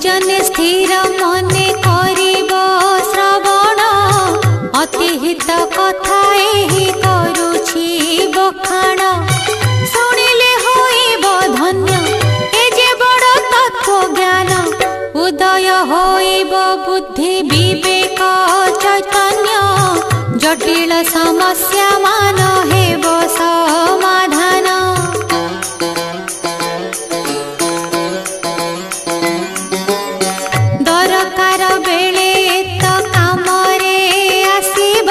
जने स्थिर मने करिब श्रवण अति हित कथा एहि करुछि बखाण शुणिले होइब धन्य ए जे बड़ तत्व ज्ञान उदय होइब बुद्धि विवेक चैतन्य जटिल समस्या मान हेब समाधान दरकार बेले तो कामरे आसीब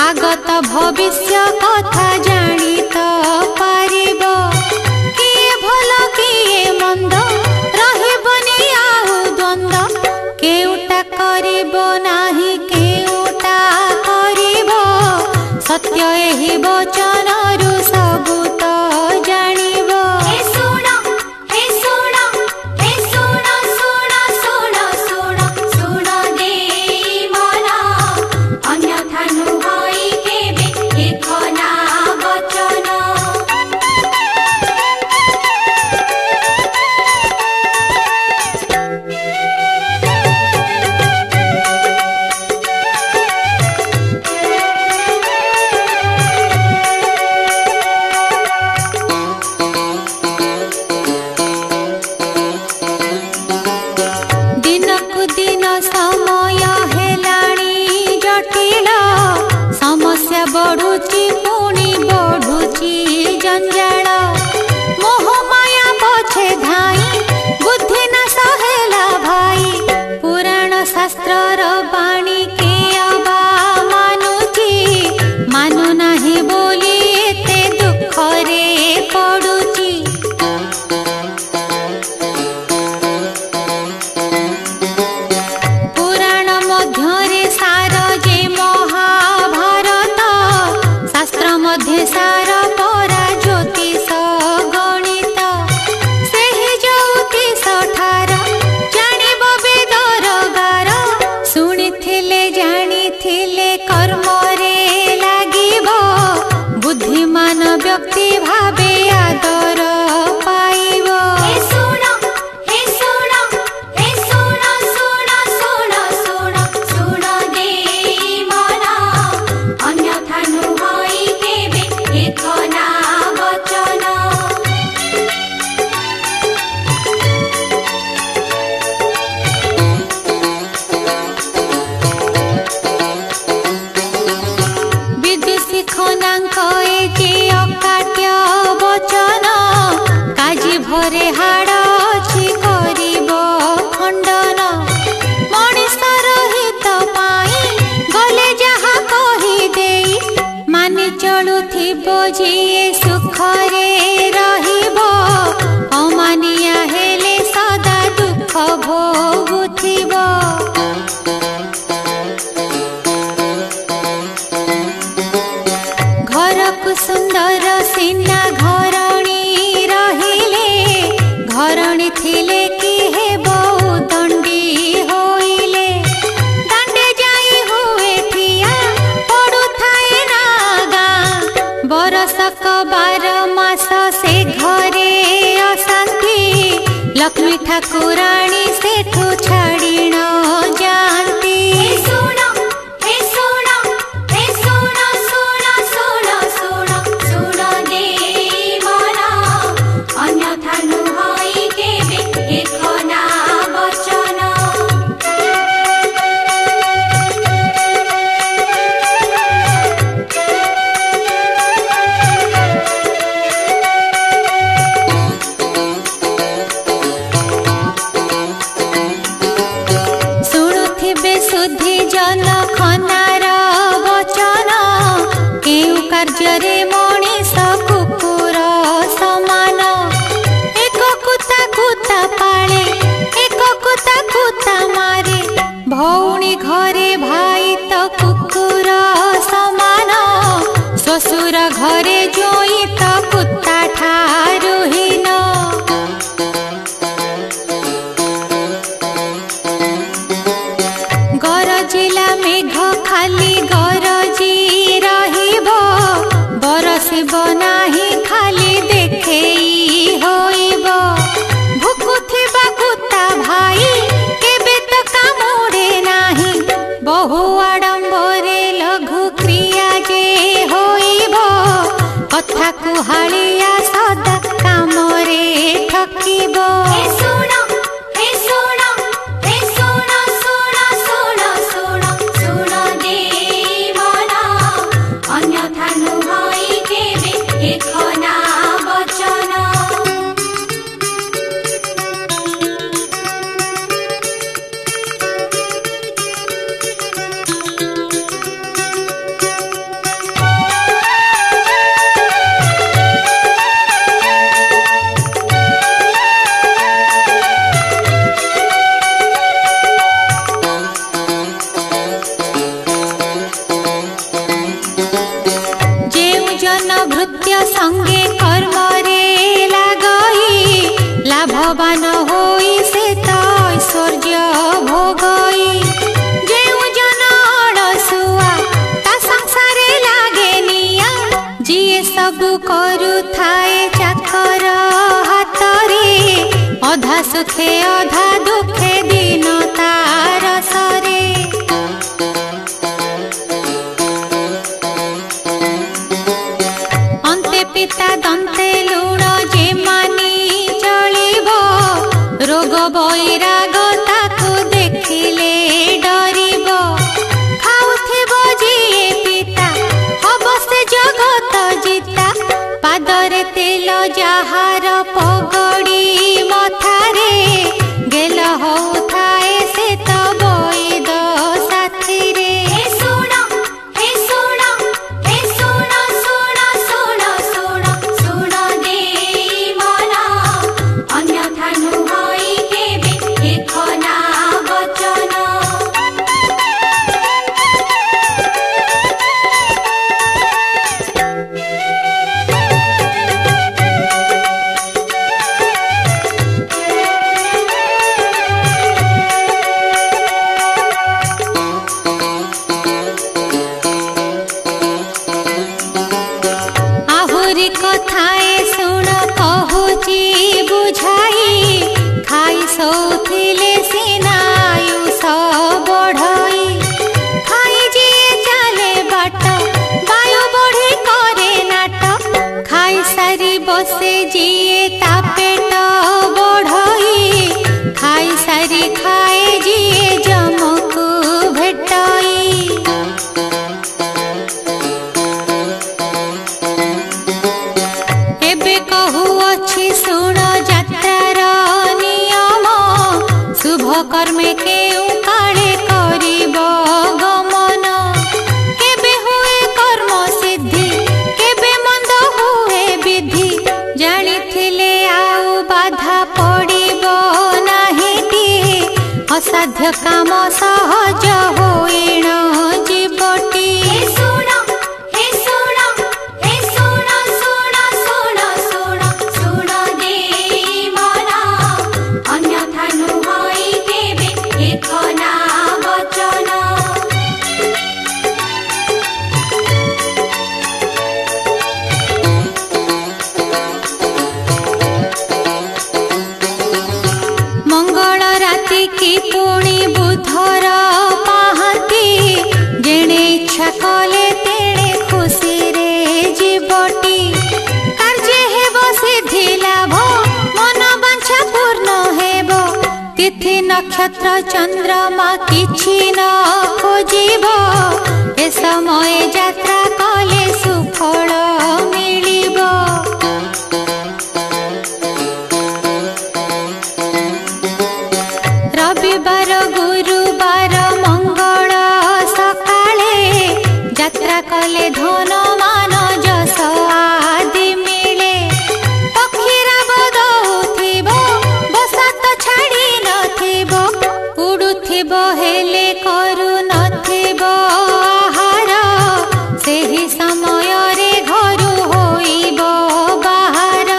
आगत भविष्य कथा जानी तो पारिब किए भल किए मंद रहिबनी आउ द्वंद्व केउटा करिब नाही केउटा करिब सत्य एहि वचनरु सबु तो जानिब दिन समय हेलाणी जटिल समस्या बढ़ुची पुणी बढ़ुची जंजाल मोहमाया पछे धाई बुद्धि न सहेला भाई पुराण शास्त्र बाणी के अबा मानुची मानु नाही बोली एते दुख रे पड़ुची सार परा ज्योतिष गणित सेहि ज्योतिष ठार जानिब बेदरगार शुणिथिले जानिथिले कर्मरे लागिब बुद्धिमान व्यक्ति भावे आदर पाइब भरे हाड़ अछि करिब खंडन मनिषर हित पाई गले जहा कहि देई मानि चलुथिब जिए सुखरे रहिब अमानिया हेले सदा दुख भोगुथिब घरकु सुंदर सिना घरणी घरणी थिले कि हेबो दंडी होइले दांडे जाई हुए ठिया पड़ु थाए नागा बरसक 12 मास से घरे अशांति लक्ष्मी ठाकुराणी सेठु छाड़ी न जानती लाभवान होई से तो ऐश्वर्य भोगई जेउ जन अड़सुआ ता संसारे लागे निया जिए सब करू थाए चाकर हातरे अधा सुखे अधा दुखे दिन तार सरे अंते पिता दंते लुण जे मानी चलिब रोग बैराग ताकू देखिले डरिब खाउथिब जिए पिता हब से जगत जिता पादरे तेल जाहार पगड़ी मथारे गेल होउथाए से तो बैद साथी रे कथाए सुन कहूची बुझाई खाई सौथिले सिनायुष बढ़ई खाई जी चले बाट वायु बढ़ी करे नाट खाई सारी बसे जिए ता पेट बढ़ई खाई सारी खाए जिए जमकू भेटई कहूअछि सुण जात्रार नियम शुभ कर्मे केउ काले करिब गमन केबे हुए कर्म सिद्धि केबे मंद हुए विधि जानिथिले आउ बाधा पड़िब नाहिटी असाध्य काम सहज होइण जीवटी मंगल राति की पुणी बुधर पाहाती जेणे इच्छा कले तेणे खुशी रे जीवटी कार्य हेब सिद्धि लाभ मन वांछा पूर्ण हेब तिथि नक्षत्र चंद्रमा किछि न खोजिब ए समय यात्रा कले सुफल मिलिब रविवार गुरुवार मंगल सकाळे यात्रा कले धन मान जस आदि मिले पक्षीराब दउथिब बसात छाड़ी नथिब उड़ुथिब हेले करू नथिब आहार सेही समय रे घरु होइब बाहर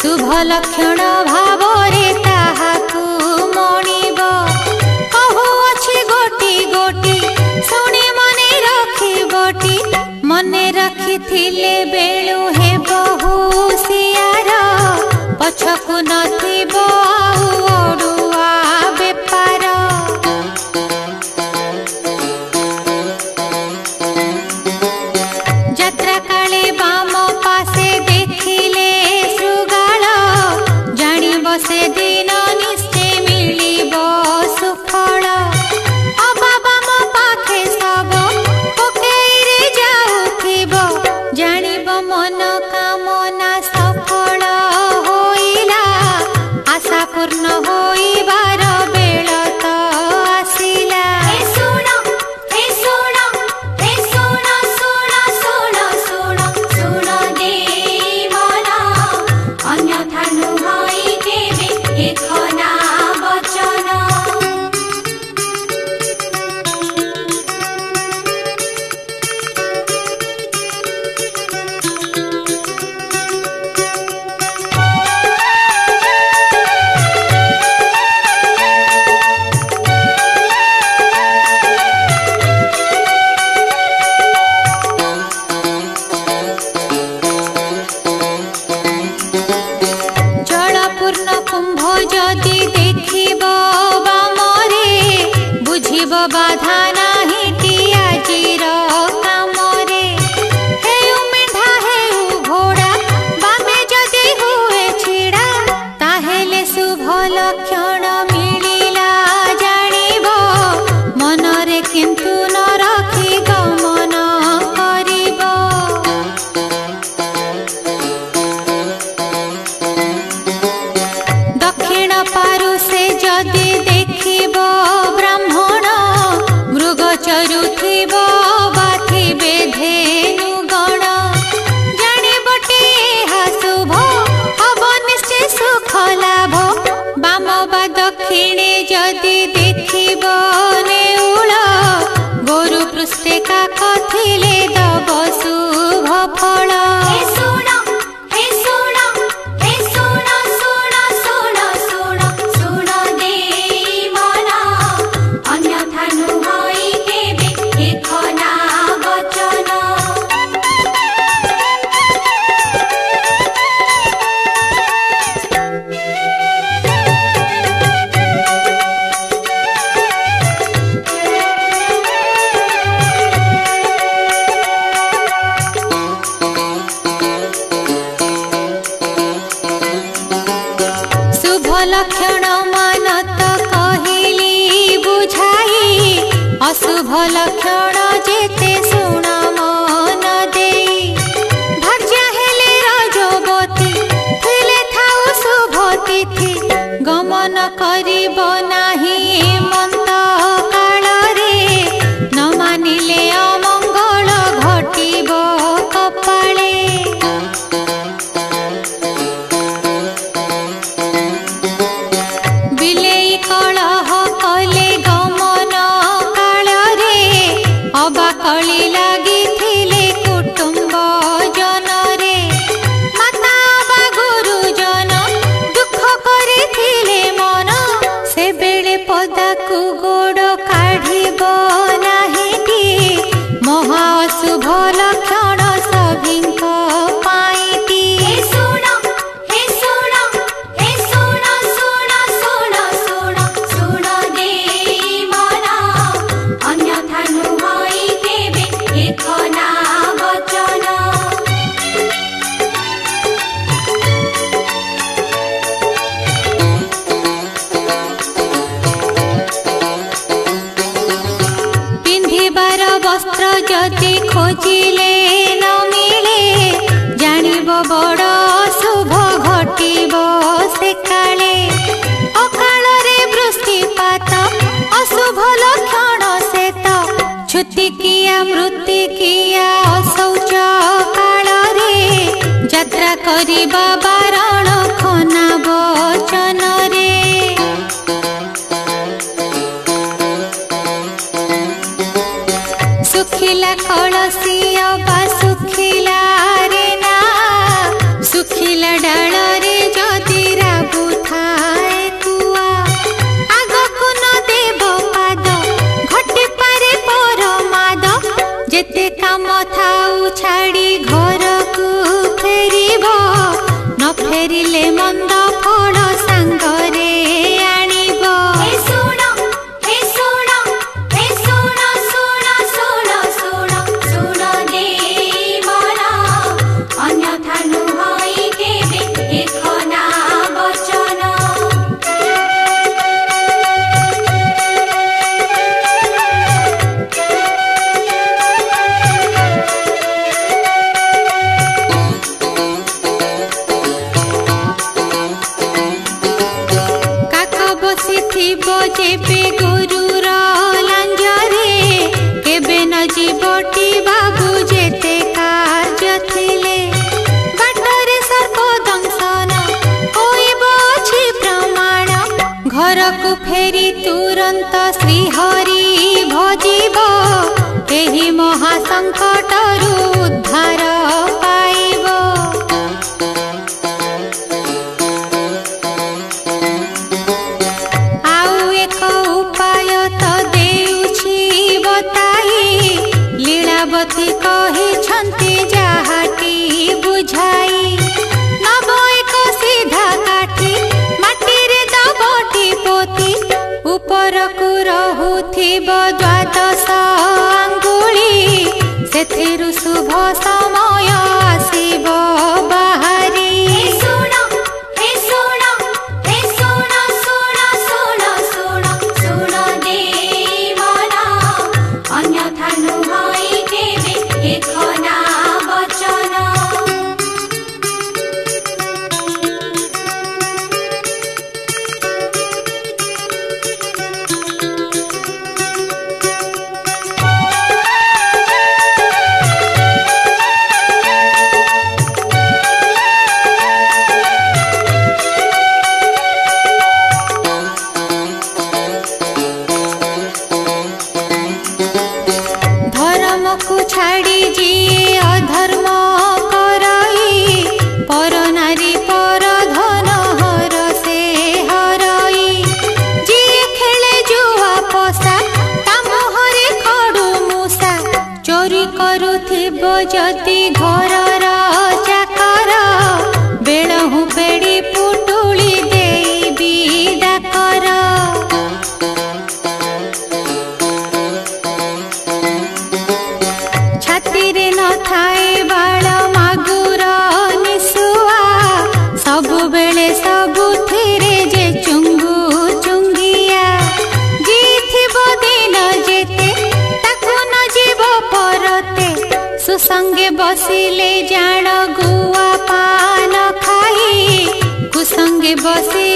शुभ लक्षण भावरे ताहाकू मणिब कहूअछि गोटी गोटी शुणी मने रखिबटी मने रखिथिले बेलु हे बहु सियार पछकू नथिब आउ अड़ुआ बेपार यात्रा काले बाम पासे देखिले से दिन निश्चय मिलिब सुफल अबाबा मो पाखे सब पकेइरे जाउथिब जानिब मन कामना लक्षण मानत कहिली बुझाई अशुभ लक्षण जेते शुण मन देई भार्या हेले रजवती थिले थाउ शुभ तिथि गमन करिब नाही मंत काल रे न मानिले अमंगल घटिब कपाळे बिलेई कलह कले गमन काल रे अबा कली लागिथिले कुटुंब जन रे माता बा गुरुजन दुख करिथिले मन से बेले पदाकु गोड़ काढ़िब नाहिटी महा अशुभ लक्षण सभिंक पाइटी सुण हे सुण हे सुण सुण सुण सुण सुण देई मन अन्यथा नुहई केबे एक ना वचन पिंधिबार वस्त्र जदि खोजिले न मिले जानिब बड़ शुभ घटिब से काले अकाल रे वृष्टिपात अशुभ लक्षण से तो छुतिकिया मृत्तिकिया अशौच काल रे यात्रा करिबा बारण खना वचन रे सुखिला कलसी अबा सुखिला रे ना सुखिला डाल रे जदि राबु थाए कुआ आगकु न देव पाद घटी पारे परमाद जेते काम थाउ छाड़ी घर को फेरिब न फेरिले मंद फल सांगरे आनिब हे सुण हे सुण हे सुण सुण सुण सुण सुण देई मन अन्यथा नुहई केबे एक ना वचन काक बसिथिब जेबे गुरुर लांजरे केबे न जीवटी बाबू जेते कार्य थिले बाटरे सर्प दंशन होइब अछि प्रमाण घर को फेरी तुरंत श्रीहरि भजिब एही महासंकटरु उद्धार पाइब आउ एक उपाय तो देउछि बताई लीलावती कहिछन्ति जाहाटी बुझाई नब एक सीधा काठी माटी रे दबटी पोती उपरकु रहुथिब द्वादश आंगुली सेथिरु शुभ समय आसिब बाहारी हे सुण हे सुण हे सुण सुण सुण सुण सुण देई मन अन्यथा नुहई केबे एक ना वचन बसिले जान गुआ पान खाई कुसंगे बसी